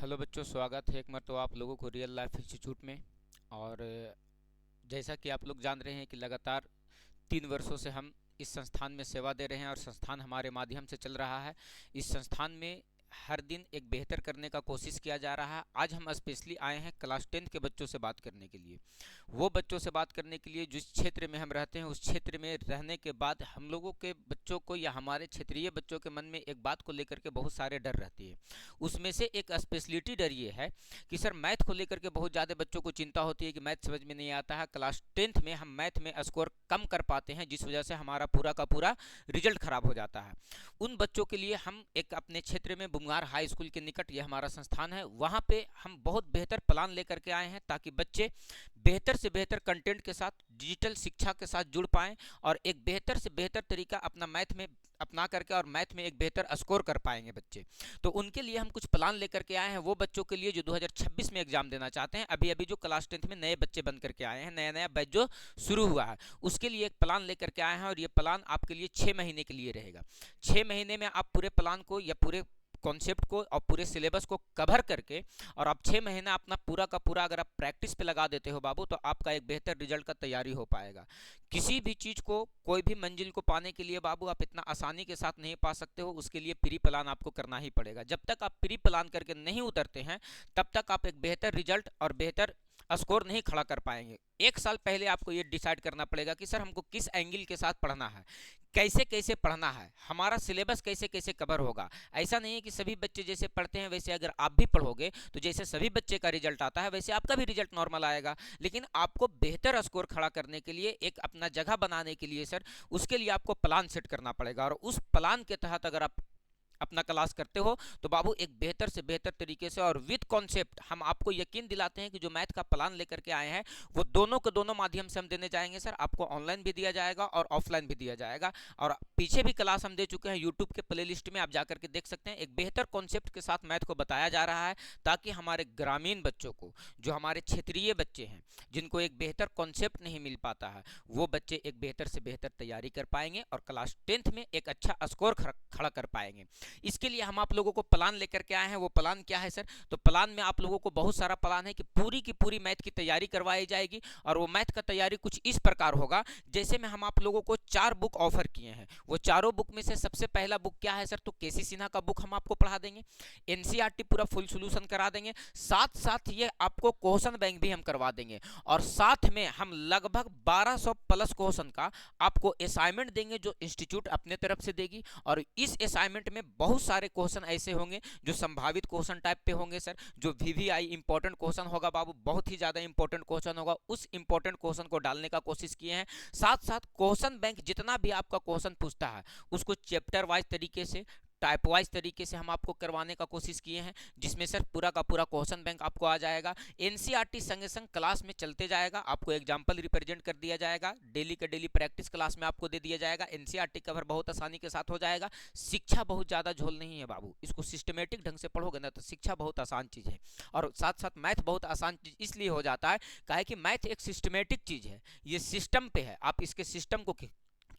Hello बच्चों, स्वागत है एक मरतबा आप लोगों को रियल लाइफ इंस्टीट्यूट में। और जैसा कि आप लोग जान रहे हैं कि लगातार 3 वर्षों से हम इस संस्थान में सेवा दे रहे हैं और संस्थान हमारे माध्यम से चल रहा है। इस संस्थान में हर दिन एक बेहतर करने का कोशिश किया जा रहा है। आज हम स्पेशली आए हैं क्लास 10 के बच्चों से बात करने के लिए। वो बच्चों से बात करने के लिए जिस क्षेत्र में हम रहते हैं, उस क्षेत्र में रहने के बाद हम लोगों के बच्चों को या हमारे क्षेत्रीय बच्चों के मन में एक बात को लेकर के बहुत सारे डर रहती है। उसमें से एक स्पेशलिटी डर ये है कि सर मैथ को लेकर के बहुत ज़्यादा बच्चों को चिंता होती है कि मैथ समझ में नहीं आता है। क्लास 10th में हम मैथ में स्कोर कम कर पाते हैं, जिस वजह से हमारा पूरा का पूरा रिजल्ट खराब हो जाता है। उन बच्चों के लिए हम एक अपने क्षेत्र में बुंगार हाई स्कूल के निकट ये हमारा संस्थान है, वहाँ पे हम बहुत बेहतर प्लान लेकर के आए हैं ताकि बच्चे बेहतर से बेहतर कंटेंट के साथ डिजिटल शिक्षा के साथ जुड़ पाएं और एक बेहतर से बेहतर तरीका अपना मैथ में अपना करके और मैथ में एक बेहतर स्कोर कर पाएंगे बच्चे। तो उनके लिए हम कुछ प्लान लेकर के आए हैं, वो बच्चों के लिए जो 2026 में एग्जाम देना चाहते हैं। अभी अभी जो क्लास 10th में नए बच्चे बन करके आए हैं, नया नया बैच जो शुरू हुआ है, उसके लिए एक प्लान लेकर के आए हैं। और ये प्लान आपके लिए 6 महीने के लिए रहेगा। 6 महीने में आप पूरे प्लान को या पूरे कॉन्सेप्ट को और पूरे सिलेबस को कवर करके और आप 6 महीना अपना पूरा का पूरा अगर आप प्रैक्टिस पे लगा देते हो बाबू, तो आपका एक बेहतर रिजल्ट का तैयारी हो पाएगा। किसी भी चीज़ को, कोई भी मंजिल को पाने के लिए बाबू आप इतना आसानी के साथ नहीं पा सकते हो। उसके लिए प्री प्लान आपको करना ही पड़ेगा। जब तक आप प्री प्लान करके नहीं उतरते हैं, तब तक आप एक बेहतर रिजल्ट और बेहतर स्कोर नहीं खड़ा कर पाएंगे। एक साल पहले आपको ये डिसाइड करना पड़ेगा कि सर हमको किस एंगल के साथ पढ़ना है, कैसे कैसे पढ़ना है, हमारा सिलेबस कैसे कैसे कवर होगा। ऐसा नहीं है कि सभी बच्चे जैसे पढ़ते हैं वैसे अगर आप भी पढ़ोगे तो जैसे सभी बच्चे का रिजल्ट आता है वैसे आपका भी रिजल्ट नॉर्मल आएगा। लेकिन आपको बेहतर स्कोर खड़ा करने के लिए, एक अपना जगह बनाने के लिए सर, उसके लिए आपको प्लान सेट करना पड़ेगा। और उस प्लान के तहत अगर आप अपना क्लास करते हो तो बाबू एक बेहतर से बेहतर तरीके से और विद कॉन्सेप्ट हम आपको यकीन दिलाते हैं कि जो मैथ का प्लान लेकर के आए हैं वो दोनों के दोनों माध्यम से हम देने जाएंगे सर। आपको ऑनलाइन भी दिया जाएगा और ऑफलाइन भी दिया जाएगा। और पीछे भी क्लास हम दे चुके हैं, यूट्यूब के प्ले लिस्ट में आप जाकर के देख सकते हैं। एक बेहतर कॉन्सेप्ट के साथ मैथ को बताया जा रहा है ताकि हमारे ग्रामीण बच्चों को, जो हमारे क्षेत्रीय बच्चे हैं जिनको एक बेहतर कॉन्सेप्ट नहीं मिल पाता है, वो बच्चे एक बेहतर से बेहतर तैयारी कर पाएंगे और क्लास 10th में एक अच्छा स्कोर खड़ा कर पाएंगे। इसके लिए हम आप लोगों को प्लान लेकर के आए हैं। वो प्लान क्या है सर? तो प्लान में आप लोगों को बहुत सारा प्लान है कि पूरी की पूरी मैथ की तैयारी करवाई जाएगी। और वो मैथ का तैयारी कुछ इस प्रकार होगा, जैसे में हम आप लोगों को 4 बुक ऑफर किए हैं। वो चारों बुक में से सबसे पहला बुक क्या है सर? तो केसी सिन्हा का बुक हम आपको पढ़ा देंगे, एनसीईआरटी पूरा फुल सोल्यूशन करा देंगे, साथ साथ ये आपको क्वेश्चन बैंक भी हम करवा देंगे। और साथ में हम लगभग 1200 प्लस क्वेश्चन का आपको असाइनमेंट देंगे जो इंस्टीट्यूट अपने तरफ से देगी। और इस असाइनमेंट में बहुत सारे क्वेश्चन ऐसे होंगे जो संभावित क्वेश्चन टाइप पे होंगे सर। जो वीवीआई इंपॉर्टेंट क्वेश्चन होगा बाबू, बहुत ही ज्यादा इंपॉर्टेंट क्वेश्चन होगा, उस इंपॉर्टेंट क्वेश्चन को डालने का कोशिश किए हैं। साथ साथ क्वेश्चन बैंक जितना भी आपका क्वेश्चन पूछता है उसको चैप्टर वाइज तरीके से, टाइप वाइज तरीके से हम आपको करवाने का कोशिश किए हैं, जिसमें सर पूरा का पूरा क्वेश्चन बैंक आपको आ जाएगा। एनसीईआरटी संगे संग क्लास में चलते जाएगा, आपको एग्जांपल रिप्रेजेंट कर दिया जाएगा, डेली का डेली प्रैक्टिस क्लास में आपको दे दिया जाएगा। एनसीईआरटी कवर बहुत आसानी के साथ हो जाएगा। शिक्षा बहुत ज़्यादा झोल नहीं है बाबू, इसको सिस्टमेटिक ढंग से पढ़ोगे ना तो शिक्षा बहुत आसान चीज़ है। और साथ साथ मैथ बहुत आसान चीज़ इसलिए हो जाता है काहे कि मैथ एक सिस्टमेटिक चीज़ है, ये सिस्टम पे है। आप इसके सिस्टम को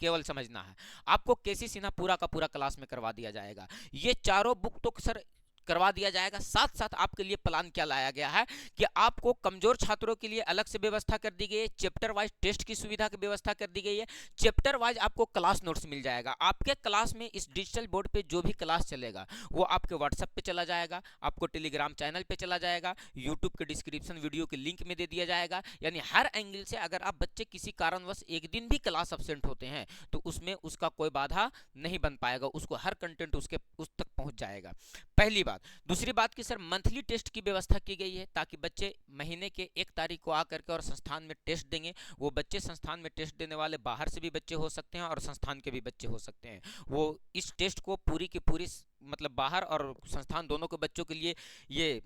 केवल समझना है। आपको केसी सिन्हा पूरा का पूरा क्लास में करवा दिया जाएगा। ये चारों बुक तो सर करवा दिया जाएगा। साथ साथ आपके लिए प्लान क्या लाया गया है कि आपको कमजोर छात्रों के लिए अलग से व्यवस्था कर दी गई है, चैप्टर वाइज टेस्ट की सुविधा की व्यवस्था कर दी गई है, चैप्टर वाइज आपको क्लास नोट्स मिल जाएगा। आपके क्लास में इस डिजिटल बोर्ड पे जो भी क्लास चलेगा वो आपके व्हाट्सएप पे चला जाएगा, आपको टेलीग्राम चैनल पे चला जाएगा, यूट्यूब के डिस्क्रिप्शन वीडियो के लिंक में दे दिया जाएगा। यानी हर एंगल से अगर आप बच्चे किसी कारणवश एक दिन भी क्लास अब्सेंट होते हैं तो उसमें उसका कोई बाधा नहीं बन पाएगा, उसको हर कंटेंट उसके उस तक पहुंच जाएगा। पहली बात। दूसरी बात कि सर मंथली टेस्ट की व्यवस्था की गई है ताकि बच्चे महीने के 1 तारीख को आकर के और संस्थान में टेस्ट देंगे। वो बच्चे संस्थान में टेस्ट देने वाले बाहर से भी बच्चे हो सकते हैं और संस्थान के भी बच्चे हो सकते हैं। वो इस टेस्ट को पूरी की पूरी मतलब बाहर और संस्थान दोनों के बच्चों के लिए ये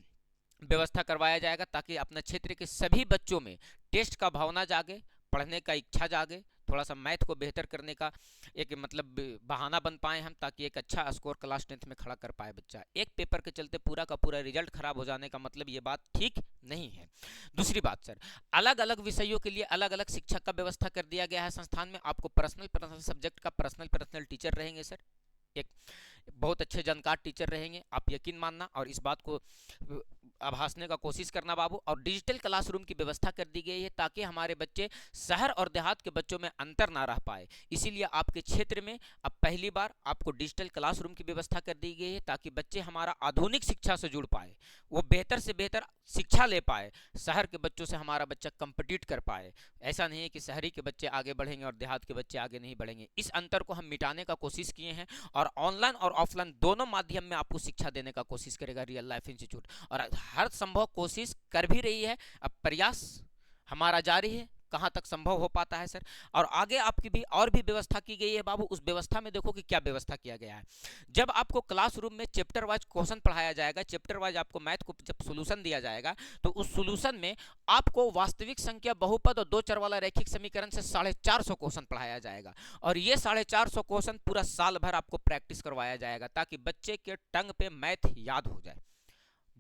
व्यवस्था करवाया जाएगा ताकि अपने क्षेत्र के सभी बच्चों में टेस्ट का भावना जागे, पढ़ने का इच्छा जागे, थोड़ा सा मैथ को बेहतर करने का एक मतलब बहाना बन पाए हम, ताकि एक अच्छा स्कोर क्लास 10th में खड़ा कर पाए बच्चा। एक पेपर के चलते पूरा का पूरा रिजल्ट खराब हो जाने का मतलब ये बात ठीक नहीं है। दूसरी बात सर, अलग अलग विषयों के लिए अलग अलग शिक्षक का व्यवस्था कर दिया गया है संस्थान में। आपको पर्सनल पर्सनल सब्जेक्ट का पर्सनल पर्सनल टीचर रहेंगे सर। एक बहुत अच्छे जानकार टीचर रहेंगे, आप यकीन मानना और इस बात को आभासने का कोशिश करना बाबू। और डिजिटल क्लासरूम की व्यवस्था कर दी गई है ताकि हमारे बच्चे शहर और देहात के बच्चों में अंतर ना रह पाए। इसीलिए आपके क्षेत्र में अब पहली बार आपको डिजिटल क्लासरूम की व्यवस्था कर दी गई है ताकि बच्चे हमारा आधुनिक शिक्षा से जुड़ पाए, वो बेहतर से बेहतर शिक्षा ले पाए, शहर के बच्चों से हमारा बच्चा कंपीट कर पाए। ऐसा नहीं है कि शहरी के बच्चे आगे बढ़ेंगे और देहात के बच्चे आगे नहीं बढ़ेंगे। इस अंतर को हम मिटाने का कोशिश किए हैं और ऑनलाइन और ऑफलाइन दोनों माध्यम में आपको शिक्षा देने का कोशिश करेगा रियल लाइफ इंस्टीट्यूट, और हर संभव कोशिश कर भी रही है। अब प्रयास हमारा जारी है, कहां तक संभव हो पाता है सर। और आगे आपकी भी और भी व्यवस्था की गई है बाबू। उस व्यवस्था में देखो कि क्या व्यवस्था किया गया है। जब आपको क्लासरूम में चैप्टर वाइज क्वेश्चन पढ़ाया जाएगा, चैप्टर वाइज आपको मैथ को जब सोल्यूशन दिया जाएगा, तो उस सोल्यूशन में आपको वास्तविक संख्या, बहुपद और दो चर वाला रैखिक समीकरण से 450 क्वेश्चन पढ़ाया जाएगा। और ये 450 क्वेश्चन पूरा साल भर आपको प्रैक्टिस करवाया जाएगा ताकि बच्चे के टंग पे मैथ याद हो जाए,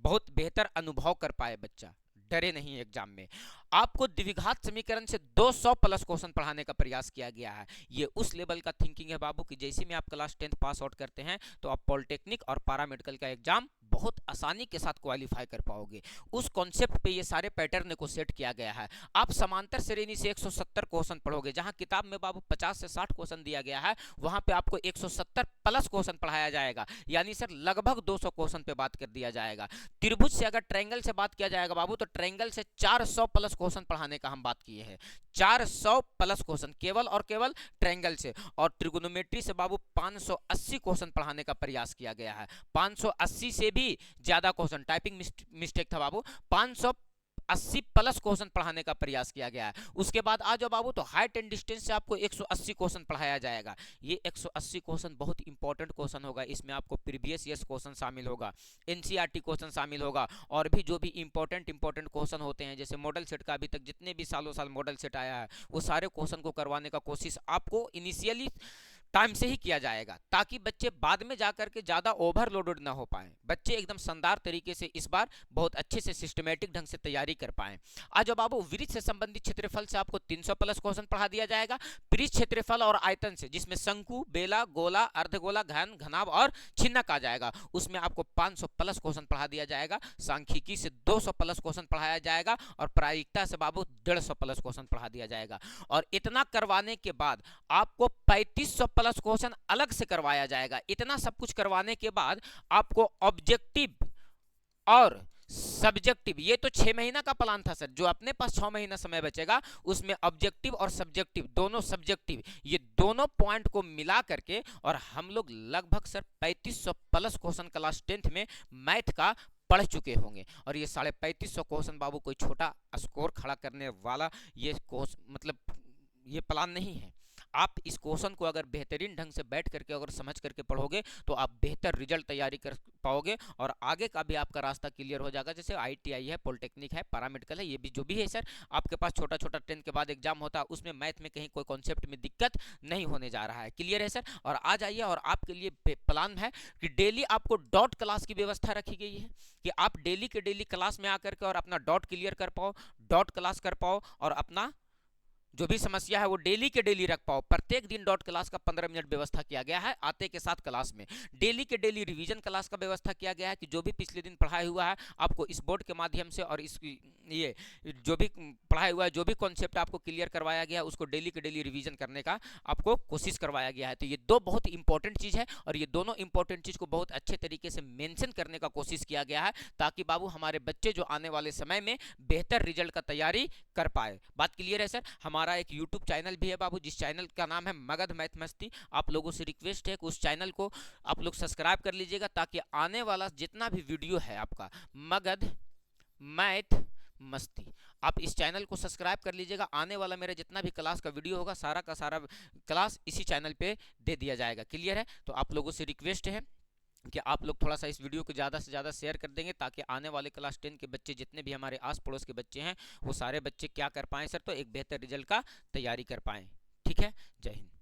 बहुत बेहतर अनुभव कर पाए बच्चा, डरे नहीं एग्जाम में। आपको द्विघात समीकरण से 200 प्लस क्वेश्चन पढ़ाने का प्रयास किया गया है। ये उस लेवल का थिंकिंग है बाबू कि जैसे में आप क्लास 10th पास आउट करते हैं तो आप पॉलिटेक्निक और पैरामेडिकल का एग्जाम बहुत आसानी के साथ क्वालिफाई कर पाओगे। उस कॉन्सेप्ट पे ये सारे पैटर्न को सेट किया गया है। आप समांतर श्रेणी से 170 क्वेश्चन पढ़ोगे, जहां किताब में बाबू 50 से 60 क्वेश्चन दिया गया है, वहां पे आपको 170 प्लस क्वेश्चन पढ़ाया जाएगा, यानी सर लगभग 200 क्वेश्चन पे बात कर दिया जाएगा। त्रिभुज से अगर ट्रायंगल से बात किया जाएगा बाबू, तो ट्रायंगल से 400 प्लस क्वेश्चन पढ़ाने का हम बात किए हैं। 400 प्लस क्वेश्चन केवल और केवल ट्रायंगल से। और ट्रिगोनोमेट्री से बाबू 580 क्वेश्चन पढ़ाने का प्रयास किया गया है। 580 से भी ज्यादा क्वेश्चन, टाइपिंग मिस्टेक था बाबू, 580 प्लस क्वेश्चन पढ़ाने का प्रयास किया गया है। उसके बाद आ जाओ बाबू, तो हाइट एंड डिस्टेंस से आपको 180 क्वेश्चन पढ़ाया जाएगा। ये 180 क्वेश्चन बहुत इंपॉर्टेंट क्वेश्चन होगा। इसमें आपको प्रीवियस ईयर्स क्वेश्चन शामिल होगा, एनसीईआरटी क्वेश्चन शामिल होगा, और भी जो भी इंपॉर्टेंट क्वेश्चन होते हैं, जैसे मॉडल सेट का अभी तक जितने भी सालों साल मॉडल सेट आया है, वो सारे क्वेश्चन को करवाने का कोशिश आपको इनिशियली टाइम से ही किया जाएगा, ताकि बच्चे बाद में जाकर के ज़्यादा ओवरलोडेड ना हो पाए। बच्चे एकदम शानदार तरीके से इस बार बहुत अच्छे से सिस्टमेटिक ढंग से तैयारी कर पाए। आज बाबू वृत्त से संबंधित क्षेत्रफल से आपको 300 प्लस क्वेश्चन पढ़ा दिया जाएगा। पृष्ठ क्षेत्रफल और आयतन से, जिसमें शंकु, बेला, गोला, अर्धगोला, घन, घनाभ और छिन्नक आ जाएगा, उसमें आपको 500 प्लस क्वेश्चन पढ़ा दिया जाएगा। सांख्यिकी से 200 प्लस क्वेश्चन पढ़ाया जाएगा और प्रायिकता से बाबू 150 प्लस क्वेश्चन पढ़ा दिया जाएगा। और इतना करवाने के बाद आपको 3500 प्लस क्वेश्चन अलग से करवाया जाएगा। इतना सब कुछ करवाने के बाद आपको ऑब्जेक्टिव और सब्जेक्टिव, ये तो 6 महीना का प्लान था सर, जो अपने पास 6 महीना समय बचेगा उसमें ऑब्जेक्टिव और सब्जेक्टिव दोनों, सब्जेक्टिव ये दोनों पॉइंट को मिला करके, और हम लोग लगभग sir 3500 plus question class 10th में मैथ का पढ़ चुके होंगे। और ये 3550 क्वेश्चन बाबू कोई छोटा स्कोर खड़ा करने वाला ये कोर्स, मतलब ये प्लान नहीं है। आप इस क्वेश्चन को अगर बेहतरीन ढंग से बैठ करके अगर समझ करके पढ़ोगे तो आप बेहतर रिजल्ट तैयारी कर पाओगे और आगे का भी आपका रास्ता क्लियर हो जाएगा। जैसे आईटीआई है, पॉलिटेक्निक है, पैरामेडिकल है, ये भी जो भी है सर, आपके पास छोटा छोटा 10th के बाद एग्जाम होता है, उसमें मैथ में कहीं कोई कॉन्सेप्ट में दिक्कत नहीं होने जा रहा है। क्लियर है सर। और आ जाइए, और आपके लिए प्लान है कि डेली आपको डॉट क्लास की व्यवस्था रखी गई है कि आप डेली के डेली क्लास में आकर के और अपना डॉट क्लियर कर पाओ, डॉट क्लास कर पाओ, और अपना जो भी समस्या है वो डेली के डेली रख पाओ। प्रत्येक दिन डॉट क्लास का 15 मिनट व्यवस्था किया गया है। आते के साथ क्लास में डेली के डेली रिवीजन क्लास का व्यवस्था किया गया है कि जो भी पिछले दिन पढ़ाया हुआ है आपको इस बोर्ड के माध्यम से, और इस ये जो भी पढ़ाया हुआ है, जो भी कॉन्सेप्ट आपको क्लियर करवाया गया है, उसको डेली के डेली रिवीजन करने का आपको कोशिश करवाया गया है। तो ये दो बहुत इंपॉर्टेंट चीज़ है, और ये दोनों इंपॉर्टेंट चीज़ को बहुत अच्छे तरीके से मेंशन करने का कोशिश किया गया है, ताकि बाबू हमारे बच्चे जो आने वाले समय में बेहतर रिजल्ट का तैयारी कर पाए। बात क्लियर है सर। हमारा एक यूट्यूब चैनल भी है बाबू, जिस चैनल का नाम है मगध मैथ मस्ती। आप लोगों से रिक्वेस्ट है कि उस चैनल को आप लोग सब्सक्राइब कर लीजिएगा, ताकि आने वाला जितना भी वीडियो है आपका मगध मैथ मस्ती, आप इस चैनल को सब्सक्राइब कर लीजिएगा। आने वाला मेरा जितना भी क्लास का वीडियो होगा, सारा का सारा क्लास इसी चैनल पे दे दिया जाएगा। क्लियर है। तो आप लोगों से रिक्वेस्ट है कि आप लोग थोड़ा सा इस वीडियो को ज़्यादा से ज़्यादा शेयर कर देंगे, ताकि आने वाले क्लास 10 के बच्चे, जितने भी हमारे आस पड़ोस के बच्चे हैं, वो सारे बच्चे क्या कर पाएँ सर, तो एक बेहतर रिजल्ट का तैयारी कर पाएँ। ठीक है। जय हिंद।